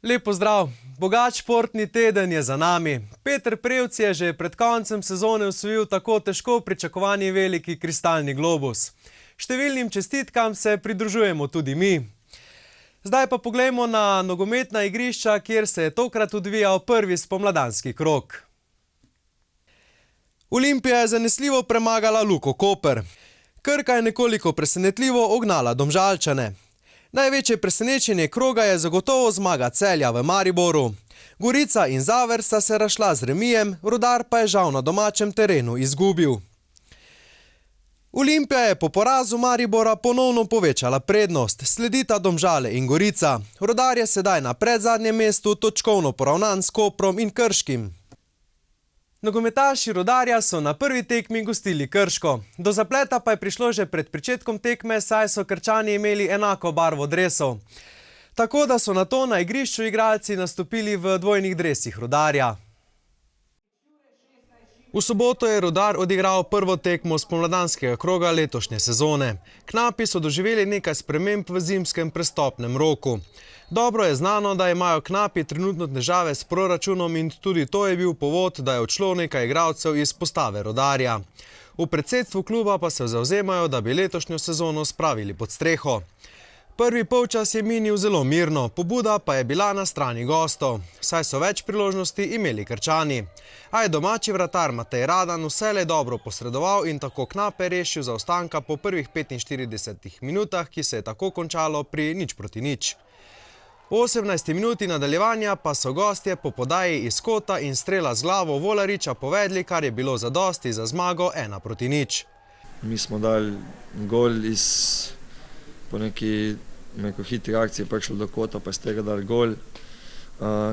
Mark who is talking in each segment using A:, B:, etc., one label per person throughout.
A: Lep pozdrav! Bogat športni teden je za nami. Peter Prevc je že pred koncem sezone osvojil tako težko pričakovani veliki kristalni globus. Številnim čestitkam se pridružujemo tudi mi. Zdaj pa poglejmo na nogometna igrišča, kjer se je tokrat odvijal prvi spomladanski krog. Olimpija je zanesljivo premagala Luko Koper. Krka je nekoliko presenetljivo ugnala Domžalčane. Največje presenečenje kroga je zagotovo zmaga Celja v Mariboru. Gorica in Zaver sta se razšla z remijem, Rudar pa je žal na domačem terenu izgubil. Olimpija je po porazu Maribora ponovno povečala prednost, sledita Domžale in Gorica. Rudar je sedaj na predzadnjem mestu, točkovno poravnan s Koprom in Krškim. Nogometaši Rudarja so na prvi tekmi gostili Krško. Do zapleta pa je prišlo že pred pričetkom tekme, saj so Krčani imeli enako barvo dresov. Tako da so nato na igrišču igralci nastopili v dvojnih dresih Rudarja. V soboto je Rudar odigral prvo tekmo spomladanskega kroga letošnje sezone. Knapi so doživeli nekaj sprememb v zimskem prestopnem roku. Dobro je znano, da imajo Knapi trenutno težave s proračunom in tudi to je bil povod, da je odšlo nekaj igralcev iz postave Rudarja. V predsedstvu kluba pa se zavzemajo, da bi letošnjo sezono spravili pod streho. Prvi polčas je minil zelo mirno, pobuda pa je bila na strani gostov, saj so več priložnosti imeli Krčani. A je domači vratar Matej Radan vselej dobro posredoval in tako Knape rešil zaostanka po prvih 45 minutah, ki se je tako končalo pri 0:0. V 18. minuti nadaljevanja pa so gostje po podaji iz kota in strela z glavo Volariča povedli, kar je bilo zadosti za zmago 1:0.
B: Mi smo dali gol po neki hitri akciji, prišli do kota, pa iz tega dali gol.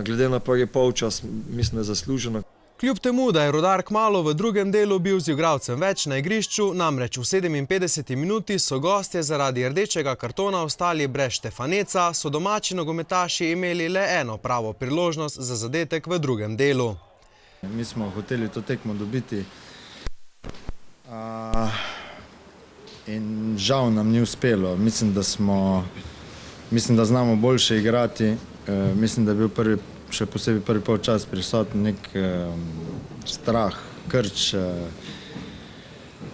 B: Glede na prvi polčas, mislim, da je zasluženo.
A: Kljub temu, da je Rudar kmalu v drugem delu bil z igralcem več na igrišču, namreč v 57. minuti so gostje zaradi rdečega kartona ostali brez Štefaneca, so domači nogometaši imeli le eno pravo priložnost za zadetek v drugem delu.
C: Mi smo hoteli to tekmo dobiti in žal nam ni uspelo. Mislim, da znamo boljše igrati. Mislim, da je bil še posebej prvi polčas prisoten nek strah, krč.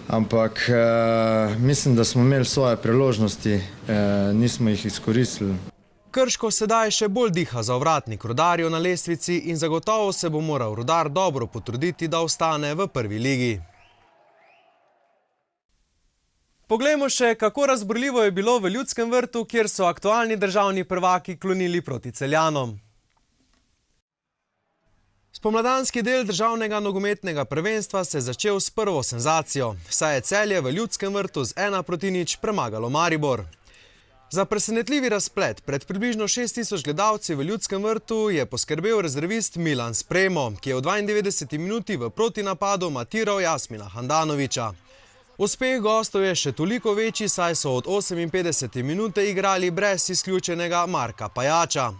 C: Ampak mislim, da smo imeli svoje priložnosti, nismo jih izkoristili.
A: Krško sedaj še bolj diha za ovratnik Rudarju na lestvici in zagotovo se bo moral Rudar dobro potruditi, da ostane v prvi ligi. Poglejmo še, kako razburljivo je bilo v Ljudskem vrtu, kjer so aktualni državni prvaki klonili proti Celjanom. Spomladanski del državnega nogometnega prvenstva se je začel s prvo senzacijo, saj je Celje v Ljudskem vrtu z 1:0 premagalo Maribor. Za presenetljivi razplet pred približno 6000 gledalci v Ljudskem vrtu je poskrbel rezervist Milan Spremo, ki je v 92. minuti v protinapadu matiral Jasmina Handanovića. Uspeh gostov je še toliko večji, saj so od 58. minute igrali brez izključenega Marka Pajača.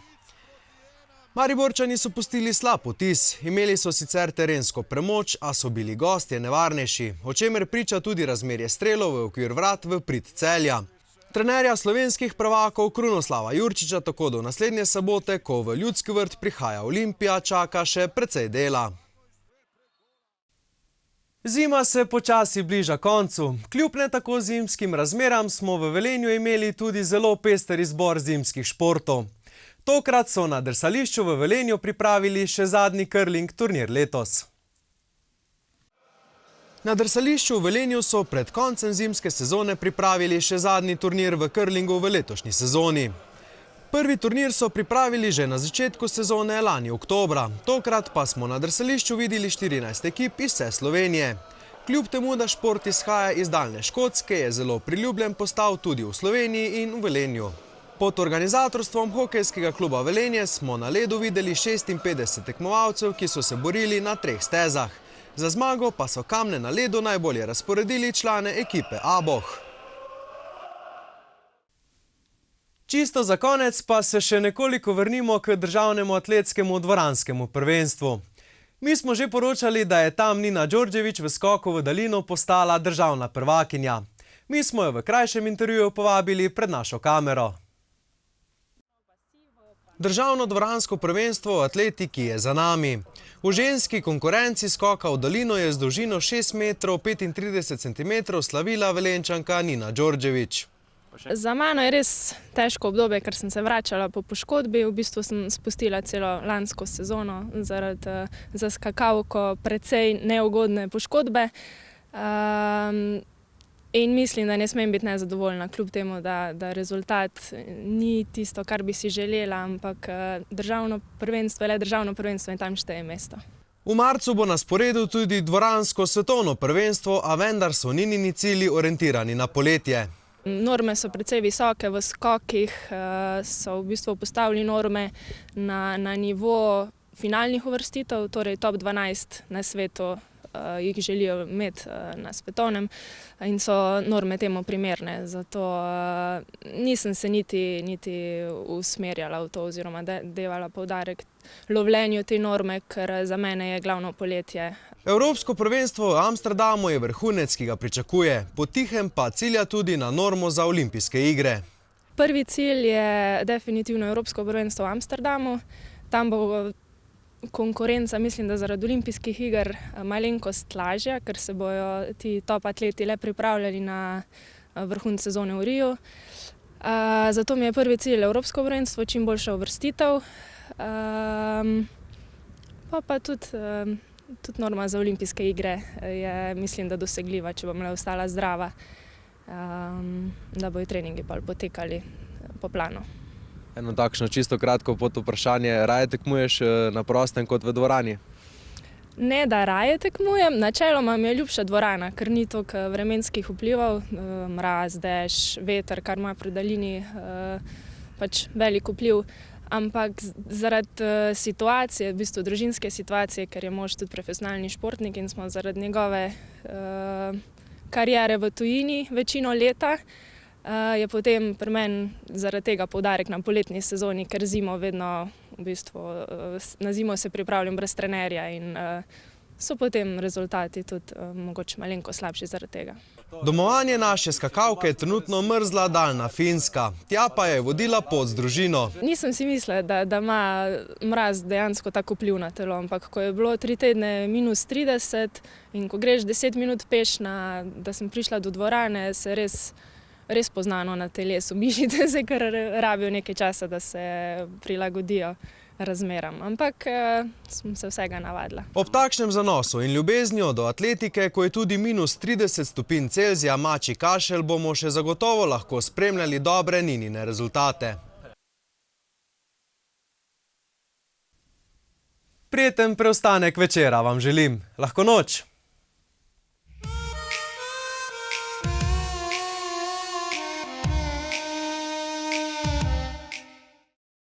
A: Mariborčani so pustili slab vtis, imeli so sicer terensko premoč, a so bili gostje nevarnejši, o čemer priča tudi razmerje strelov v okvir vrat v prid Celja. Trenerja slovenskih prvakov Krunoslava Jurčiča tako do naslednje sobote, ko v Ljudski vrt prihaja Olimpija, čaka še precej dela. Zima se počasi bliža koncu. Kljub ne tako zimskim razmeram smo v Velenju imeli tudi zelo pester izbor zimskih športov. Tokrat so na drsališču v Velenju pripravili še zadnji curling turnir letos. Na drsališču v Velenju so pred koncem zimske sezone pripravili še zadnji turnir v curlingu v letošnji sezoni. Prvi turnir so pripravili že na začetku sezone lani oktobra, tokrat pa smo na drsališču videli 14 ekip iz vse Slovenije. Kljub temu, da šport izhaja iz daljne Škotske, je zelo priljubljen postal tudi v Sloveniji in v Velenju. Pod organizatorstvom hokejskega kluba Velenje smo na ledu videli 56 tekmovalcev, ki so se borili na 3 stezah. Za zmago pa so kamne na ledu najbolje razporedili člane ekipe Aboh. Čisto za konec pa se še nekoliko vrnimo k državnemu atletskemu dvoranskemu prvenstvu. Mi smo že poročali, da je tam Nina Đorđević v skoku v daljino postala državna prvakinja. Mi smo jo v krajšem intervjuju povabili pred našo kamero. Državno dvoransko prvenstvo v atletiki je za nami. V ženski konkurenci skoka v daljino je z dolžino 6 metrov 35 centimetrov slavila Velenjčanka Nina Đorđević.
D: Za mano je res težko obdobje, ker sem se vračala po poškodbi. V bistvu sem spustila celo lansko sezono zaradi za skakalko precej neugodne poškodbe. In mislim, da ne smem biti nezadovoljna, kljub temu, da rezultat ni tisto, kar bi si želela, ampak državno prvenstvo je le državno prvenstvo in tam šteje mesto.
A: V marcu bo na sporedu tudi dvoransko svetovno prvenstvo, a vendar so Ninini cilji orientirani na poletje.
D: Norme so precej visoke, v skokih so v bistvu postavili norme na nivo finalnih uvrstitev, torej top 12 na svetu jih želijo imeti na svetovnem in so norme temu primerne. Zato nisem se niti usmerjala v to oziroma devala poudarek lovljenju te norme, ker za mene je glavno poletje.
A: Evropsko prvenstvo v Amsterdamu je vrhunec, ki ga pričakuje, potihem pa cilja tudi na normo za olimpijske igre.
D: Prvi cilj je definitivno Evropsko prvenstvo v Amsterdamu. Tam bo konkurenca, mislim, da zaradi olimpijskih iger malenkost lažja, ker se bojo ti top atleti le pripravljali na vrhunec sezone v Riju. Zato mi je prvi cilj Evropsko prvenstvo, čim boljša uvrstitev. Pa tudi norma za olimpijske igre je, mislim, da dosegljiva, če bom le ostala zdrava, da bojo treningi potekali po planu.
A: Eno takšno čisto kratko pod vprašanje, raje tekmuješ na prostem kot v dvorani?
D: Ne, da raje tekmujem, načeloma mi je ljubša dvorana, ker ni toliko vremenskih vplivov, mraz, dež, veter, kar ima pri daljini pač velik vpliv. Ampak zaradi situacije, v bistvu družinske situacije, ker je mož tudi profesionalni športnik in smo zaradi njegove kariere v tujini večino leta, je potem pri meni zaradi tega poudarek na poletni sezoni, ker zimo vedno, v bistvu, na zimo se pripravljam brez trenerja in so potem rezultati tudi mogoče malenko slabši zaradi tega.
A: Domovanje naše skakalke je trenutno mrzla daljna Finska. Tja pa je vodila pot z družino.
D: Nisem si mislila, da ima mraz dejansko tako vpliv na telo, ampak ko je bilo 3 tedne minus 30 in ko greš 10 minut peš, da sem prišla do dvorane, se res poznano na telesu. Mišice se kar rabijo nekaj časa, da se prilagodijo razmeram, ampak sem se vsega navadila.
A: Ob takšnem zanosu in ljubeznijo do atletike, ko je tudi minus 30 stopinj Celzija mačji kašelj, bomo še zagotovo lahko spremljali dobre Ninine rezultate. Prijeten preostanek večera vam želim. Lahko noč!